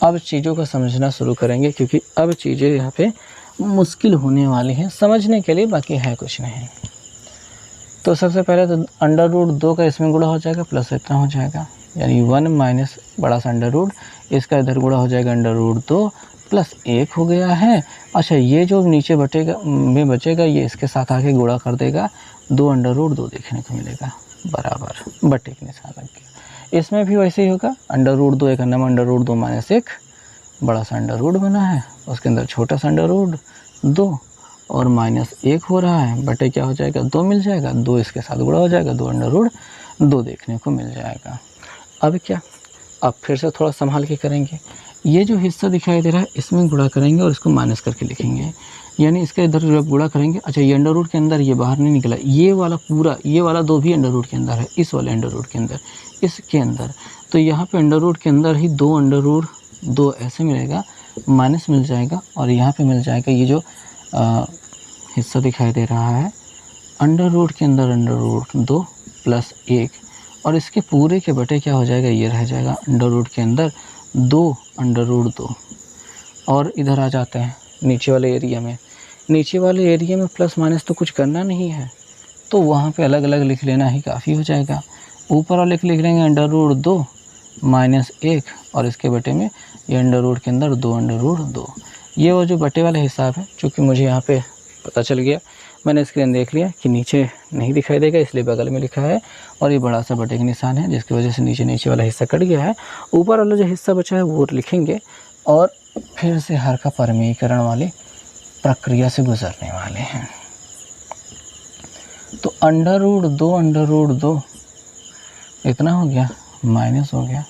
अब चीज़ों को समझना शुरू करेंगे क्योंकि अब चीज़ें यहाँ पे मुश्किल होने वाली हैं समझने के लिए, बाकी है कुछ नहीं। तो सबसे पहले तो √2 का इसमें गुणा हो जाएगा प्लस इतना हो जाएगा, यानी 1 माइनस बड़ा सा √, इसका इधर गुणा हो जाएगा √2 प्लस 1 हो गया है। अच्छा, ये जो नीचे बचेगा ये इसके साथ आके गुणा कर देगा, 2 देखने को मिलेगा बराबर बटे के निशान लग गया। इसमें भी वैसे ही होगा, √2 एक अन्य √2 माइनस 1 बड़ा सा √ बना है, उसके अंदर छोटा सा √2 और माइनस 1 हो रहा है बटे क्या हो जाएगा 2 मिल जाएगा, 2 इसके साथ गुणा हो जाएगा, 2 देखने को मिल जाएगा। अब क्या, अब फिर से थोड़ा संभाल के करेंगे। ये जो हिस्सा दिखाई दे रहा है इसमें गुणा करेंगे और इसको माइनस करके लिखेंगे, यानी इसका इधर जब गुणा करेंगे। अच्छा, ये √ के अंदर ये बाहर नहीं निकला, ये वाला पूरा, ये वाला 2 भी √ के अंदर है, इस वाले √ के अंदर, इसके अंदर, तो यहाँ पे √ के अंदर ही 2 ऐसे मिलेगा, माइनस मिल जाएगा और यहाँ पे मिल जाएगा ये जो हिस्सा दिखाई दे रहा है √ के अंदर √2 प्लस 1 और इसके पूरे के बटे क्या हो जाएगा, ये रह जाएगा √ के अंदर 2 और इधर आ जाते हैं नीचे वाले एरिया में। नीचे वाले एरिया में प्लस माइनस तो कुछ करना नहीं है, तो वहाँ पे अलग अलग लिख लेना ही काफ़ी हो जाएगा। ऊपर वाले लिख लेंगे √2 माइनस 1 और इसके बटे में ये √ के अंदर 2 ये वो जो बटे वाला हिसाब है, चूँकि मुझे यहाँ पे पता चल गया, मैंने स्क्रीन देख लिया कि नीचे नहीं दिखाई देगा इसलिए बगल में लिखा है और ये बड़ा सा बटे का निशान है जिसकी वजह से नीचे वाला हिस्सा कट गया है। ऊपर वाला जो हिस्सा बचा है वो लिखेंगे और फिर से हर का परमीकरण वाली प्रक्रिया से गुजरने वाले हैं। तो √2 इतना हो गया, माइनस हो गया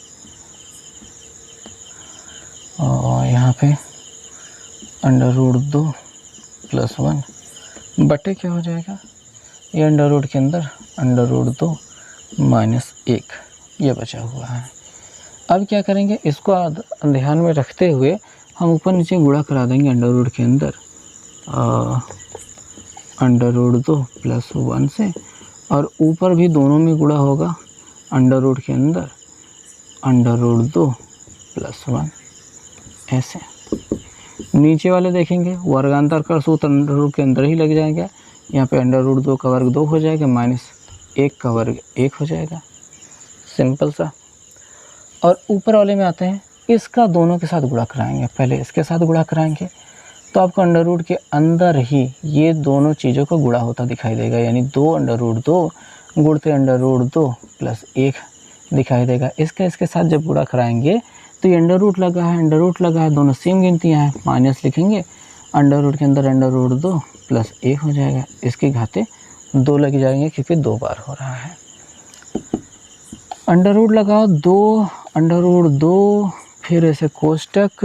और यहाँ पे √2 प्लस 1 बटे क्या हो जाएगा, ये √ के अंदर √2 माइनस 1 ये बचा हुआ है। अब क्या करेंगे, इसको ध्यान में रखते हुए हम ऊपर नीचे गुणा करा देंगे √ के अंदर √2 प्लस 1 से, और ऊपर भी दोनों में गुणा होगा √ के अंदर √2 प्लस 1 ऐसे। नीचे वाले देखेंगे वर्गांतर का सूत्र √ के अंदर ही लग जाएगा, यहाँ पे √2 का वर्ग 2 हो जाएगा माइनस 1 का वर्ग 1 हो जाएगा, सिंपल सा। और ऊपर वाले में आते हैं, इसका दोनों के साथ गुणा कराएंगे, पहले इसके साथ गुणा कराएंगे तो आपको √ के अंदर ही ये दोनों चीज़ों का गुणा होता दिखाई देगा, यानी 2 गुणते √2 प्लस 1 दिखाई देगा। इसके साथ जब गुणा कराएंगे तो ये √ लगा है, दोनों सेम गिनतियाँ हैं, माइनस लिखेंगे, √ के अंदर √2 प्लस 1 हो जाएगा, इसकी घाते 2 लग जाएंगे क्योंकि 2 बार हो रहा है। √ लगाओ 2 फिर ऐसे कोष्टक,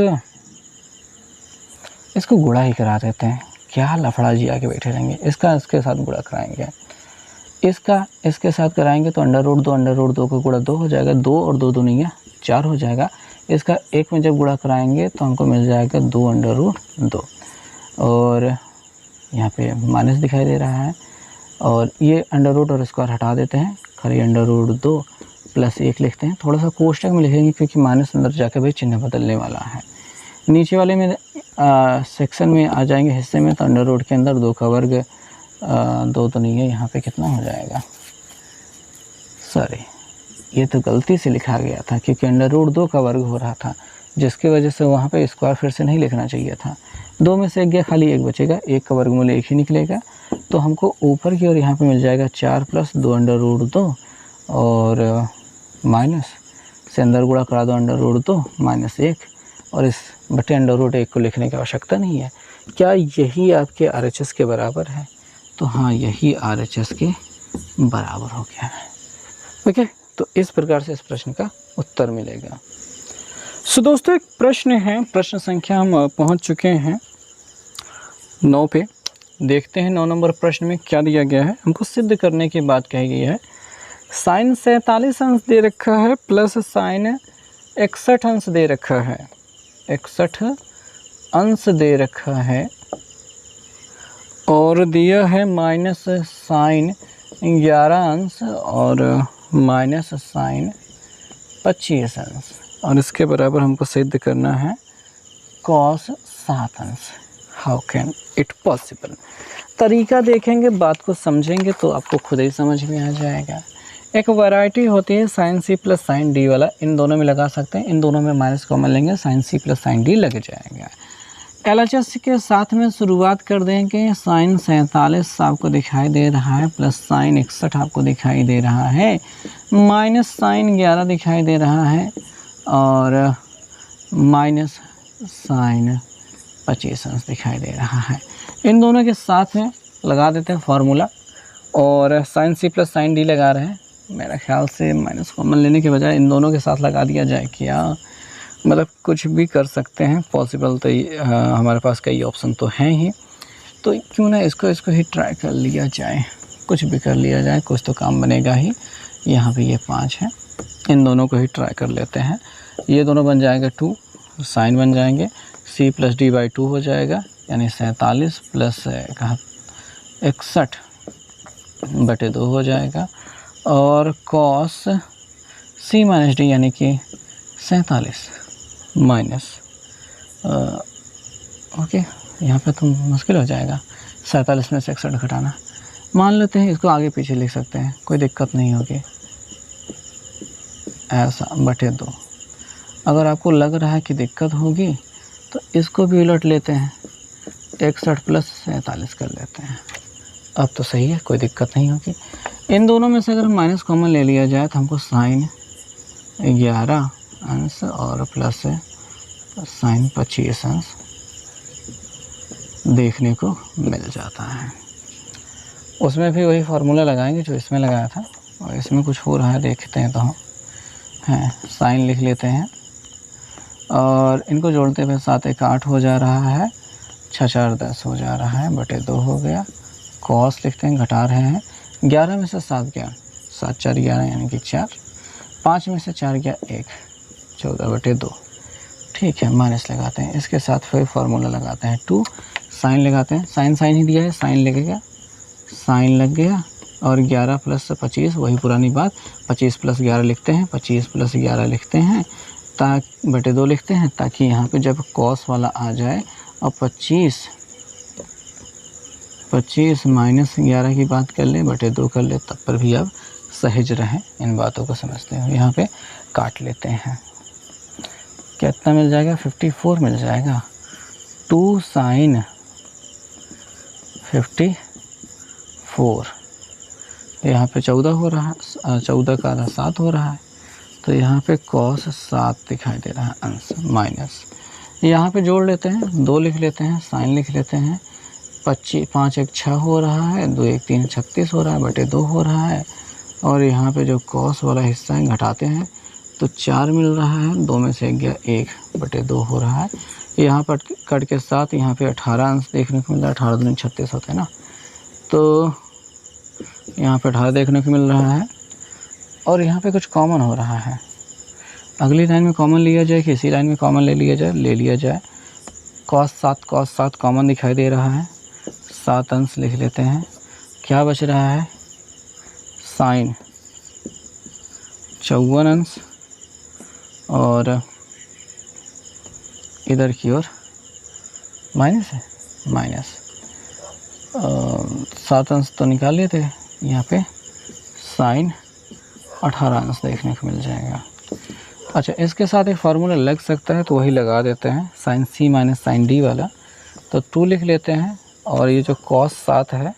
इसको गुणा ही करा देते हैं, क्या लफड़ा जी आके बैठे रहेंगे। इसके साथ गुणा कराएंगे, इसके साथ कराएंगे तो √2 का गुणा 2 हो जाएगा, 2 और 2 दूनी 4 हो जाएगा। इसका एक में जब गुणा कराएंगे तो हमको मिल जाएगा 2 और यहाँ पे माइनस दिखाई दे रहा है और ये √ और स्क्वायर हटा देते हैं, खाली √2 प्लस 1 लिखते हैं। थोड़ा सा कोष्टक में लिखेंगे क्योंकि माइनस अंदर जाकर भी चिन्ह बदलने वाला है। नीचे वाले में सेक्शन में आ जाएंगे, हिस्से में, तो √ के अंदर 2 का वर्ग 2 तो नहीं है, यहाँ पे कितना हो जाएगा, सॉरी ये तो गलती से लिखा गया था क्योंकि √2 का वर्ग हो रहा था, जिसकी वजह से वहाँ पे स्क्वायर फिर से नहीं लिखना चाहिए था। 2 में से 1 गया, खाली 1 बचेगा, 1 का वर्गमूल 1 ही निकलेगा। तो हमको ऊपर की ओर यहाँ पे मिल जाएगा 4 प्लस 2 √2 और माइनस से अंदर गुणा करा दो √2 माइनस 1 और इस बटे √1 को लिखने की आवश्यकता नहीं है। क्या यही आपके RHS के बराबर है? तो हाँ, यही RHS के बराबर हो गया है। ओके, तो इस प्रकार से इस प्रश्न का उत्तर मिलेगा। सो दोस्तों, एक प्रश्न है, प्रश्न संख्या हम पहुंच चुके हैं 9 पे। देखते हैं 9 नंबर प्रश्न में क्या दिया गया है। हमको सिद्ध करने की बात कही गई है। साइन 47 अंश दे रखा है प्लस साइन 61 अंश दे रखा है, 61 अंश दे रखा है और दिया है माइनस साइन 11 अंश और माइनस साइन 25 अंश, और इसके बराबर हमको सिद्ध करना है कॉस 7 अंश। How can it possible? तरीका देखेंगे, बात को समझेंगे तो आपको खुद ही समझ में आ जाएगा। एक वैरायटी होती है sine C plus sine D वाला, इन दोनों में लगा सकते हैं, इन दोनों में माइनस कॉमन लेंगे, sine C plus sine D लग जाएगा। LHS के साथ में शुरुआत कर देंगे। साइन 47 आपको दिखाई दे रहा है, प्लस साइन 61 आपको दिखाई दे रहा है, माइनस साइन 11 दिखाई दे रहा है, और माइनस साइन 25 अंश दिखाई दे रहा है। इन दोनों के साथ में लगा देते हैं फार्मूला, और sine C plus sine D लगा रहे हैं। मेरा ख्याल से माइनस कॉमन लेने के बजाय इन दोनों के साथ लगा दिया जाए क्या, मतलब कुछ भी कर सकते हैं, पॉसिबल तो हमारे पास कई ऑप्शन तो हैं ही, तो क्यों ना इसको ही ट्राई कर लिया जाए, कुछ भी कर लिया जाए, कुछ तो काम बनेगा ही। यहाँ पे ये 5 है, इन दोनों को ही ट्राई कर लेते हैं। ये दोनों बन जाएगा 2, साइन बन जाएंगे, c प्लस डी बाई 2 हो जाएगा, यानी 47 प्लस 61/2 हो जाएगा, और कॉस c माइनस डी यानी कि 47 माइनस ओके, यहाँ पे तो मुश्किल हो जाएगा 47 में से 61 घटाना। मान लेते हैं इसको आगे पीछे लिख सकते हैं, कोई दिक्कत नहीं होगी, ऐसा बटे 2। अगर आपको लग रहा है कि दिक्कत होगी तो इसको भी उलट लेते हैं, 61 प्लस 47 कर लेते हैं। अब तो सही है, कोई दिक्कत नहीं होगी। इन दोनों में से अगर माइनस कॉमन ले लिया जाए तो हमको साइन 11 अंश और प्लस साइन 25 अंश देखने को मिल जाता है। उसमें भी वही फार्मूला लगाएंगे जो इसमें लगाया था, और इसमें कुछ हो रहा है देखते हैं तो हम हैं, साइन लिख लेते हैं और इनको जोड़ते हुए 7 1 8 हो जा रहा है, 6 4 10 हो जा रहा है, बटे 2 हो गया। कॉस लिखते हैं, घटा रहे हैं, 11 में से 7 गया, 7 4 11 यानी कि 4, 5 में से 4 गया 1, 14/2। ठीक है, माइनस लगाते हैं, इसके साथ फिर फार्मूला लगाते हैं 2, साइन लगाते हैं, साइन साइन ही दिया है, साइन लगेगा, साइन लग गया, और 11 प्लस 25 वही पुरानी बात, 25 प्लस 11 लिखते हैं, 25 प्लस 11 लिखते हैं, बटे 2 लिखते हैं, ताकि यहाँ पे जब कॉस वाला आ जाए और 25 माइनस 11 की बात कर ले, बटे 2 कर ले, तब पर भी अब सहज रहें, इन बातों को समझते हैं। यहाँ पे काट लेते हैं, कितना मिल जाएगा, 54 मिल जाएगा। 2 साइन 54, यहाँ पे 14 हो रहा है, 14 का आधा 7 हो रहा है, तो यहाँ पे कॉस 7 दिखाई दे रहा है अंश, माइनस यहाँ पे जोड़ लेते हैं, 2 लिख लेते हैं, साइन लिख लेते हैं, 5 1 6 हो रहा है, 2 1 3 36 हो रहा है, बटे 2 हो रहा है, और यहाँ पे जो कॉस वाला हिस्सा है घटाते हैं तो 4 मिल रहा है, 2 में से 1 गया 1, बटे 2 हो रहा है। यहाँ पर कट के साथ यहाँ पे 18 अंश देखने को मिल रहा है, 18 दूनी 36 होते हैं ना, तो यहाँ पे 18 देखने को मिल रहा है, और यहाँ पे कुछ कॉमन हो रहा है। अगली लाइन में कॉमन लिया जाए कि इसी लाइन में कॉमन ले लिया जाए। cos 7 कॉमन दिखाई दे रहा है, 7 अंश लिख लेते हैं, क्या बच रहा है, साइन 54 अंश, और इधर की ओर माइनस है, माइनस 7 अंश तो निकाल लेते हैं, यहाँ पे साइन 18 अंश देखने को मिल जाएगा। अच्छा, इसके साथ एक फार्मूला लग सकता है तो वही लगा देते हैं, साइन सी माइनस साइन डी वाला, तो 2 लिख लेते हैं, और ये जो कॉस 7 है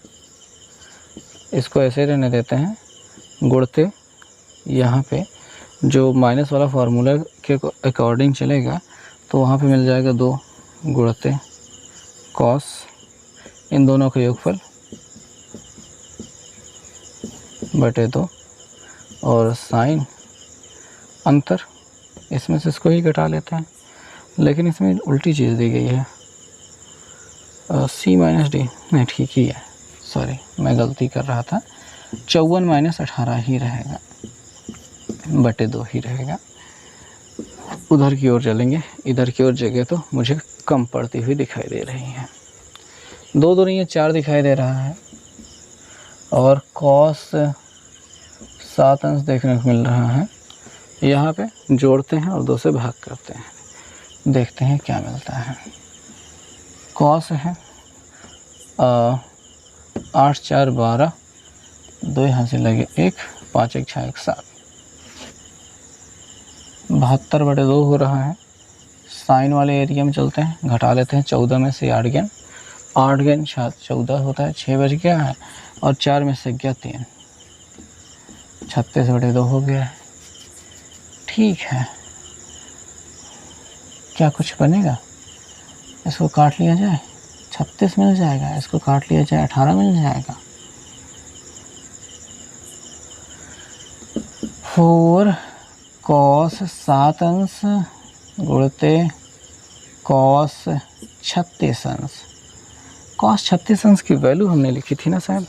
इसको ऐसे रहने देते हैं, गुणते यहाँ पे जो माइनस वाला फार्मूला के अकॉर्डिंग चलेगा तो वहाँ पे मिल जाएगा 2 गुणते कॉस, इन दोनों का योगफल, बटे 2, और साइन अंतर, इसमें से इसको ही घटा लेते हैं, लेकिन इसमें उल्टी चीज़ दी गई है, सी माइनस डी, नहीं ठीक ही है, सॉरी मैं गलती कर रहा था, 54 माइनस 18 ही रहेगा, बटे 2 ही रहेगा। उधर की ओर चलेंगे, इधर की ओर जगह तो मुझे कम पड़ती हुई दिखाई दे रही है, 2 दूनी 4 दिखाई दे रहा है, और कॉस 7 अंश देखने को मिल रहा है। यहाँ पे जोड़ते हैं और 2 से भाग करते हैं, देखते हैं क्या मिलता है। कॉस है 8 4 12, 2 यहाँ से लगे 1, 5 1 6 1 7, 72/2 हो रहा है। साइन वाले एरिया में चलते हैं, घटा लेते हैं। 14 में से 8 गया, 8 गया 14 होता है, 6 बच गया है और 4 में से गया 3, 36/2 हो गया है। ठीक है, क्या कुछ बनेगा? इसको काट लिया जाए, 36 मिल जाएगा। इसको काट लिया जाए, 18 मिल जाएगा। 4 कॉस 7 अंश गुणते कॉस 36 अंश। कॉस 36 अंश की वैल्यू हमने लिखी थी ना साहब?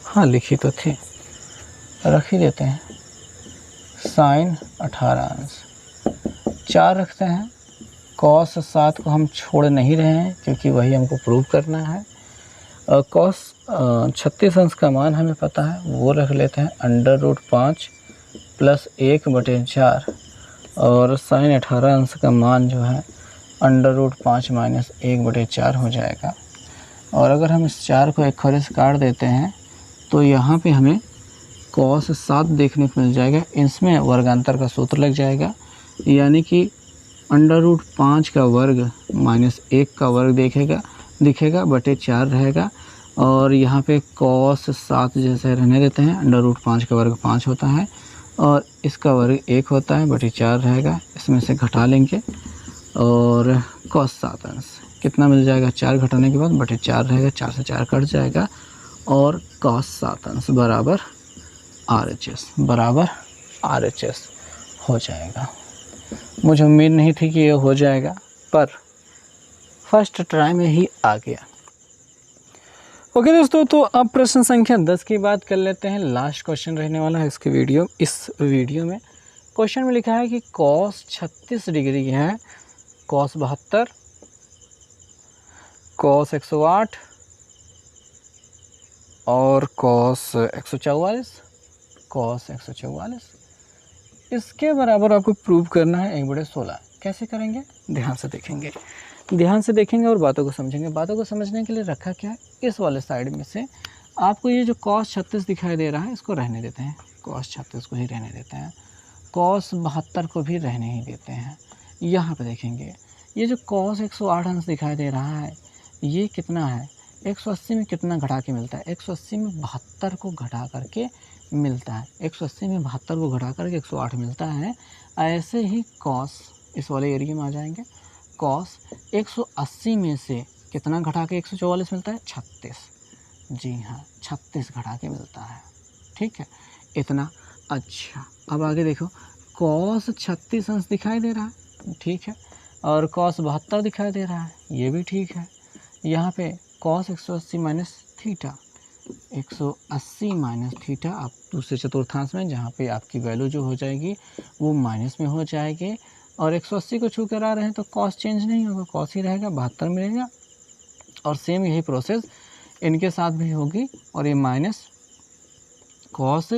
हाँ लिखी तो थी, रख ही देते हैं। साइन 18 अंश, 4 रखते हैं। कॉस 7 को हम छोड़ नहीं रहे हैं क्योंकि वही हमको प्रूव करना है। कॉस 36 अंश का मान हमें पता है, वो रख लेते हैं √5 + 1/4 और साइन 18 अंश का मान जो है √5 - 1/4 हो जाएगा। और अगर हम इस 4 को एक खरे से काट देते हैं तो यहाँ पे हमें कॉस 7 देखने को मिल जाएगा। इसमें वर्गांतर का सूत्र लग जाएगा, यानी कि √5 का वर्ग - 1 का वर्ग दिखेगा बटे 4 रहेगा। और यहाँ पे कॉस 7 जैसे रहने देते हैं, √5 का वर्ग 5 होता है और इसका वर्ग 1 होता है बटे 4 रहेगा। इसमें से घटा लेंगे और कॉस 7 अंश कितना मिल जाएगा? 4 घटाने के बाद बटे 4 रहेगा, 4 से 4 कट जाएगा और कॉस 7 अंश बराबर RHS हो जाएगा। मुझे उम्मीद नहीं थी कि ये हो जाएगा, पर फर्स्ट ट्राई में ही आ गया। ओके दोस्तों, तो अब प्रश्न संख्या 10 की बात कर लेते हैं। लास्ट क्वेश्चन रहने वाला है इस वीडियो में। क्वेश्चन में लिखा है कि कॉस 36 डिग्री है, कॉस 72, कॉस 108 और कॉस 144, कॉस 144 इसके बराबर आपको प्रूव करना है 1/16। कैसे करेंगे? ध्यान से देखेंगे और बातों को समझेंगे। बातों को समझने के लिए रखा क्या है, इस वाले साइड में से आपको ये जो कॉस 36 दिखाई दे रहा है इसको रहने देते हैं, कॉस 36 को ही रहने देते हैं, कॉस 72 को भी रहने ही देते हैं। यहाँ पे देखेंगे ये जो कॉस 108 अंश दिखाई दे रहा है ये कितना है? 180 में कितना घटा के मिलता है? 180 में 72 को घटा करके मिलता है। 180 में 72 को घटा करके 108 मिलता है। ऐसे ही कॉस इस वाले एरिया में आ जाएंगे। कॉस 180 में से कितना घटा के 144 मिलता है? 36। जी हाँ, 36 घटा के मिलता है। ठीक है, इतना। अच्छा, अब आगे देखो, कॉस 36 अंश दिखाई दे रहा है, ठीक है, और कॉस 72 दिखाई दे रहा है, ये भी ठीक है। यहाँ पे cos 180 minus theta, 180 minus theta आप दूसरे चतुर्थांश में, जहाँ पे आपकी वैल्यू जो हो जाएगी वो माइनस में हो जाएगी। और 180 को छू कर आ रहे हैं तो कॉस चेंज नहीं होगा, कॉस ही रहेगा, 72 मिलेगा। और सेम यही प्रोसेस इनके साथ भी होगी और ये माइनस कॉस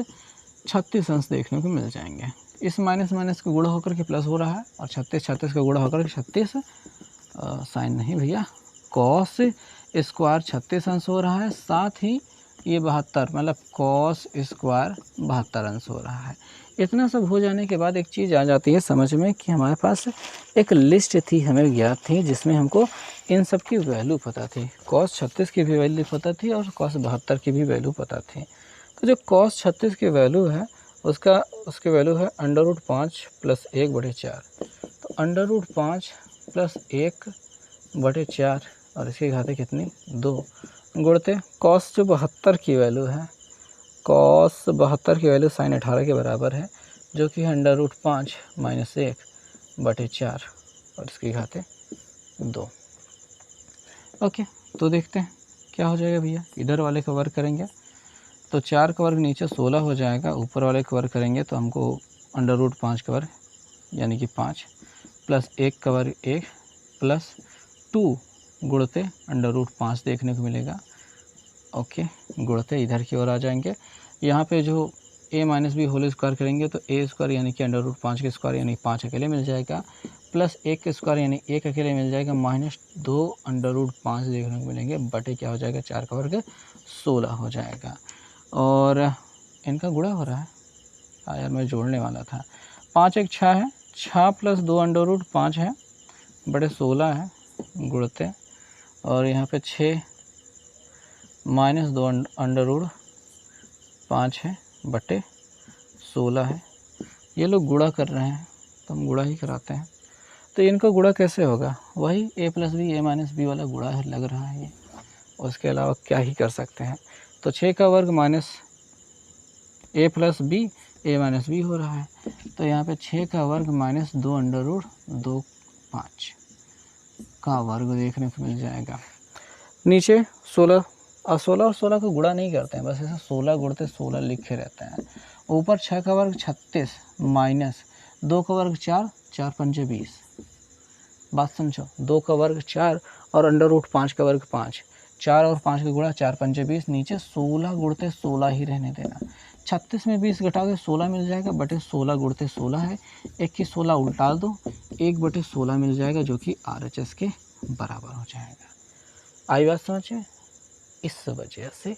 36 अंश देखने को मिल जाएंगे। इस माइनस माइनस का गुणा होकर के प्लस हो रहा है और 36 का गुणा होकर के 36 साइन नहीं भैया, कॉस स्क्वायर 36 अंश हो रहा है, साथ ही ये 72 मतलब कॉस स्क्वायर 72 अंश हो रहा है। इतना सब हो जाने के बाद एक चीज़ आ जाती है समझ में कि हमारे पास एक लिस्ट थी, हमें ज्ञात थी, जिसमें हमको इन सब की वैल्यू पता थी। कॉस 36 की भी वैल्यू पता थी और कॉस 72 की भी वैल्यू पता थी। तो जो कॉस 36 की वैल्यू है उसकी वैल्यू है √5 + 1/4। तो √5 + 1/4 और इसकी घातें कितनी? 2 गुणते कॉस जो 72 की वैल्यू है, कॉस 72 की वैल्यू साइन 18 के बराबर है, जो कि है √5 - 1/4 और इसकी घातें 2। ओके, तो देखते हैं क्या हो जाएगा भैया। इधर वाले का वर्ग करेंगे तो 4 का वर्ग नीचे 16 हो जाएगा, ऊपर वाले का वर्ग करेंगे तो हमको √5 का वर्ग यानी कि 5 + 1 का वर्ग 1 + 2 गुणते √5 देखने को मिलेगा। ओके, गुणते इधर की ओर आ जाएंगे। यहाँ पे जो a minus B whole square करेंगे तो a स्क्वायर यानी कि अंडर रूट 5 के स्क्वायर यानी 5 अकेले मिल जाएगा, प्लस 1 के स्क्वायर यानी 1 अकेले मिल जाएगा, माइनस 2 अंडर रूट 5 देखने को मिलेंगे, बटे क्या हो जाएगा 4 का वर्ग 16 हो जाएगा। और इनका गुणा हो रहा है, हाँ यार मैं जोड़ने वाला था। 5 एक 6 है, 6 प्लस 2 अंडर रूट 5 है, बटे 16 है, गुणते, और यहाँ पे 6 माइनस 2 अंडर रूट 5 है, बटे 16 है। ये लोग गुणा कर रहे हैं तो हम गुणा ही कराते हैं। तो इनका गुणा कैसे होगा, वही a plus B A minus B वाला गुणा है, लग रहा है ये, उसके अलावा क्या ही कर सकते हैं। तो 6 का वर्ग minus a plus B A minus B हो रहा है, तो यहाँ पे 6 का वर्ग माइनस 2 अंडर रूट 2 5 का वर्ग देखने को मिल जाएगा। नीचे 16, अब 16 और 16 को गुणा नहीं करते हैं, बस ऐसे 16 गुणते 16 लिखे रहते हैं। ऊपर 6 का वर्ग 36 माइनस 2 का वर्ग 4, 4 पंजे 20, बात समझो, 2 का वर्ग 4 और अंडर रूट 5 का वर्ग 5, 4 और 5 का गुणा 4 पंजे 20, नीचे 16 गुणते 16 ही रहने देना। 36 में 20 घटा के 16 मिल जाएगा, बटे 16 गुणते 16 है, 1 की 16 उल्टा दो, 1 बटे 16 मिल जाएगा, जो कि RHS के बराबर हो जाएगा। आई बात समझ में? इस वजह से